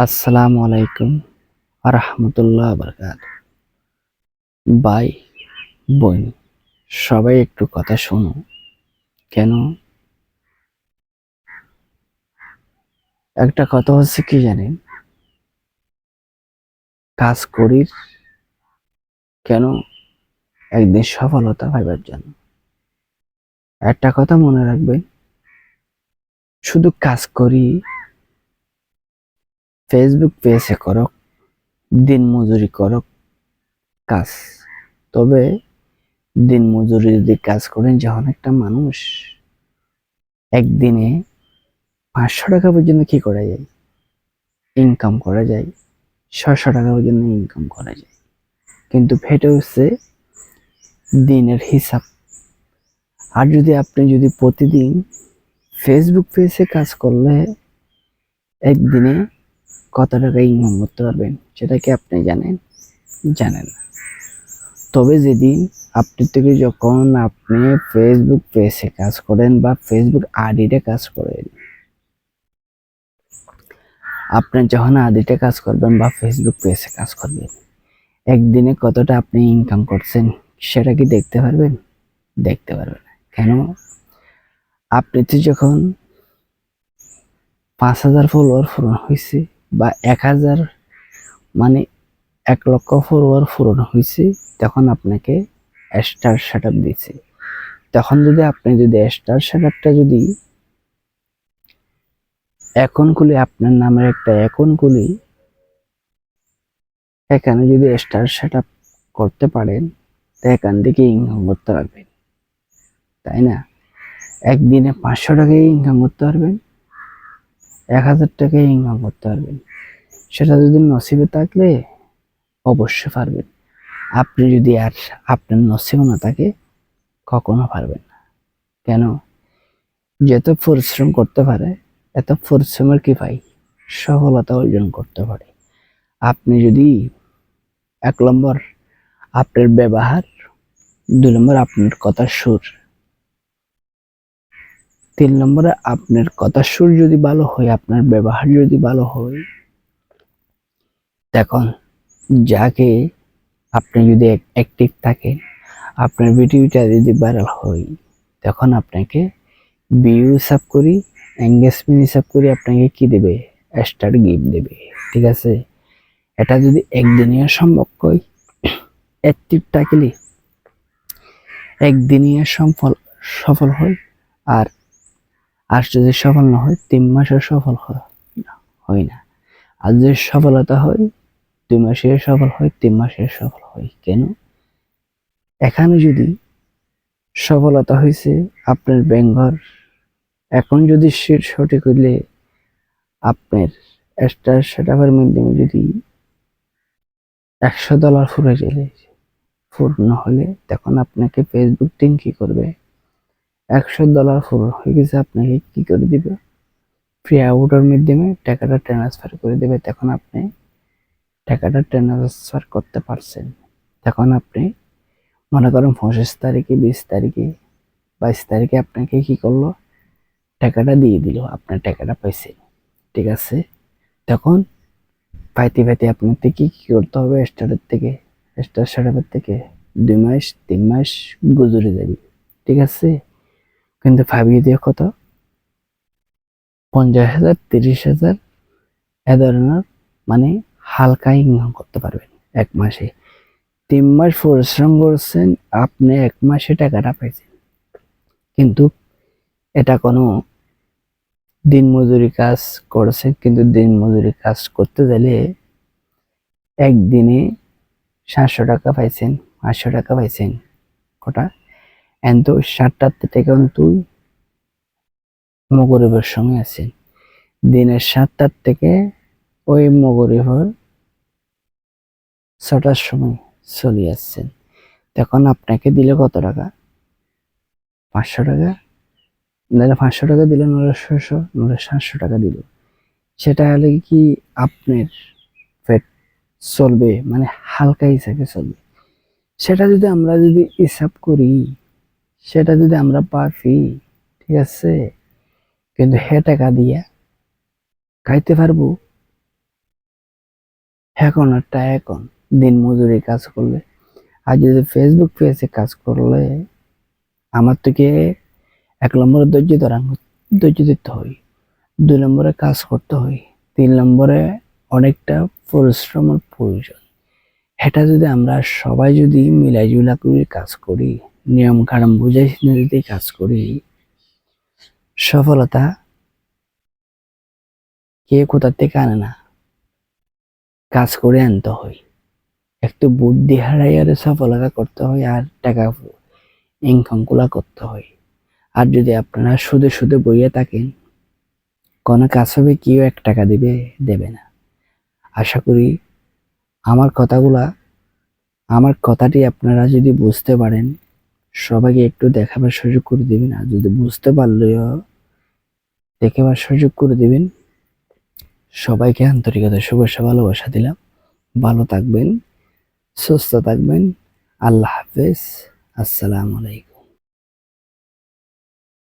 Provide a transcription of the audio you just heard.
আসসালামু আলাইকুম রাহমাতুল্লাহ বারাকাত। ভাই বোন সবাই একটু কথা শোনো। কেন? একটা কথা হচ্ছে কি জানেন, কাজ করি কেন? একদিন সফলতা পাইবার জন্য। একটা কথা মনে রাখবেন, শুধু কাজ করি ফেসবুক পেজে করক, দিন মজুরি করক কাজ, তবে দিন মজুরি যদি কাজ করেন, যখন একটা মানুষ একদিনে 500 টাকা পর্যন্ত কি করা যায়, ইনকাম করা যায়, 600 টাকা পর্যন্ত ইনকাম করা যায়। কিন্তু ফেটে হচ্ছে দিনের হিসাব। আর আপনি প্রতিদিন ফেসবুক পেজে কাজ করলে একদিনে কত টাকা ইনকাম করতে পারবেন, সেটা কি আপনি জানেন? জানেন না। তবে যেদিন যখন আপনি ফেসবুক পেজে কাজ করেন বা ফেসবুক আইডিতে কাজ করেন, আপনি যখন আইডিতে কাজ করবেন বা ফেসবুক পেজে কাজ করবেন, একদিনে কতটা আপনি ইনকাম করছেন সেটা কি দেখতে পারবেন? দেখতে পারবেন না। কেন? আপনি তো যখন 5,000 ফলোয়ার পূরণ হয়েছে বা 1,000 মানে 1,00,000 ফলোয়ার পূরণ হয়েছে, তখন আপনাকে স্টার সেট আপ দিচ্ছে। তখন আপনি স্টার সেট আপটা অ্যাকাউন্ট খুলে, আপনার নামের একটা অ্যাকাউন্ট খুলি, এখানে স্টার সেট আপ করতে পারেন, তো এখান থেকে ইনকাম করতে পারবেন, তাই না? একদিনে 500 টাকায় ইনকাম করতে পারবেন, 1,000 টাকায় ইনকাম করতে পারবেন। সেটা নসিবে থাকলে অবশ্যই পারবেন। আপনি আর আপনার নসিবে না থাকে, কখনো পারবেন না। কেন? যত পরিশ্রম করতে পারে, এত পরিশ্রমের কি পাই, সফলতা অর্জন করতে পারে। আপনি 1 নম্বর আপনার ব্যবহার, 2 নম্বর আপনার কথার সুর, 3 নম্বরে আপনার কথার সুর যদি ভালো হয়, আপনার ব্যবহার যদি ভালো হয়, তখন যাকে আপনি অ্যাক্টিভ থাকেন, আপনার ভিডিওটা যদি ভাইরাল হয়, তখন আপনাকে ভিউ হিসাব করি, এঙ্গেজমেন্ট হিসাব করি, আপনাকে কি দেবে? স্টার গিফট দেবে। ঠিক আছে? এটা একদিনীয় সম্ভব কই, অ্যাক্টিভ থাকলে একদিনীয় সফল হয়। আর আর যদি সফল না হয়, 3 মাসের সফল হয় না। আর যদি সফলতা হয়, 2 মাসের সফল হয়, 3 মাসের সফল হয়। কেন? এখানে সফলতা হয়েছে আপনার ব্যাংঘর, এখন সঠিক হইলে আপনার স্টার সেটআপের মাধ্যমে $100 ফুরে গেলে, পূর্ণ হলে, তখন আপনাকে ফেসবুক টিম কি করবে? $100 পূরণ হয়ে গেছে, আপনাকে কি করে দিবে? ফ্রি আউটের মাধ্যমে টাকাটা ট্রান্সফার করে দেবে। তখন আপনি টাকাটা ট্রান্সফার করতে পারছেন। তখন আপনি মনে করেন 25 তারিখে, 20 তারিখে, 22 তারিখে আপনাকে কি করলো? টাকাটা দিয়ে দিল, আপনার টাকাটা পাইছেন। ঠিক আছে? তখন পাইতে পাইতে আপনাকে কি কি করতে হবে? স্টার সেটআপের থেকে 2 মাস, 3 মাস গুজরে যাবে। ঠিক আছে? কিন্তু ভাবিয়ে দিয়ে কত, 50,000, 30,000 এ ধরনের, মানে হালকা ইনকাম করতে পারবেন 1 মাসে। 3 মাস পরিশ্রম করছেন, আপনি 1 মাসে টাকাটা পাইছেন। কিন্তু এটা কোনো দিন মজুরি কাজ করছেন, কিন্তু দিন মজুরি কাজ করতে গেলে একদিনে 700 টাকা পাইছেন, 500 টাকা পাইছেন, কটা কিন্তু 7টা থেকে কিন্তু মগরিবের সময় আছেন, দিনের 7টার থেকে ওই মগরিবের 6টার সময় চলে আসছেন। তখন আপনাকে দিলে কত টাকা? 500 টাকা। নাহলে 500 টাকা দিলে, নাহলে 600, নাহলে 700 টাকা দিল। সেটা হলে কি আপনার পেট চলবে? মানে হালকা হিসাবে চলবে। সেটা আমরা হিসাব করি, সেটা আমরা পারফি, ঠিক আছে, কিন্তু হে টাকা দিয়া খাইতে পারবো? এখন দিন মজুরি কাজ করলে, আর যদি ফেসবুক পেজে কাজ করলে আমার থেকে 1 নম্বরে ধৈর্য ধরতে হয়, 2 নম্বরে কাজ করতে হয়, 3 নম্বরে অনেকটা পরিশ্রমের প্রয়োজন। এটা যদি আমরা সবাই যদি মিলাজুলা করে কাজ করি, নিয়ম কানুন বুঝে শুনে যদি কাজ করি, সফলতা কে কোথা থেকে আনে না, কাজ করে আনতে হয়। একটু বুদ্ধি হারাইয়ারে সফলতা করতে হয়, আর টাকা ইনকাম গুলা করতে হয়। আর যদি আপনারা শুধু শুধু বইয়ে থাকেন, কোনো কাজ হবে, কেউ 1 টাকা দেবে না। আশা করি আমার কথাটি আপনারা যদি বুঝতে পারেন, সবাইকে একটু দেখাবার সুযোগ করে দিবেন। আর যদি বুঝতে পারলেও দেখাবার সুযোগ করে দিবেন। সবাইকে আন্তরিকতা শুভেচ্ছা ভালোবাসা দিলাম। ভালো থাকবেন, সুস্থ থাকবেন। আল্লাহ হাফেজ। আসসালামু আলাইকুম।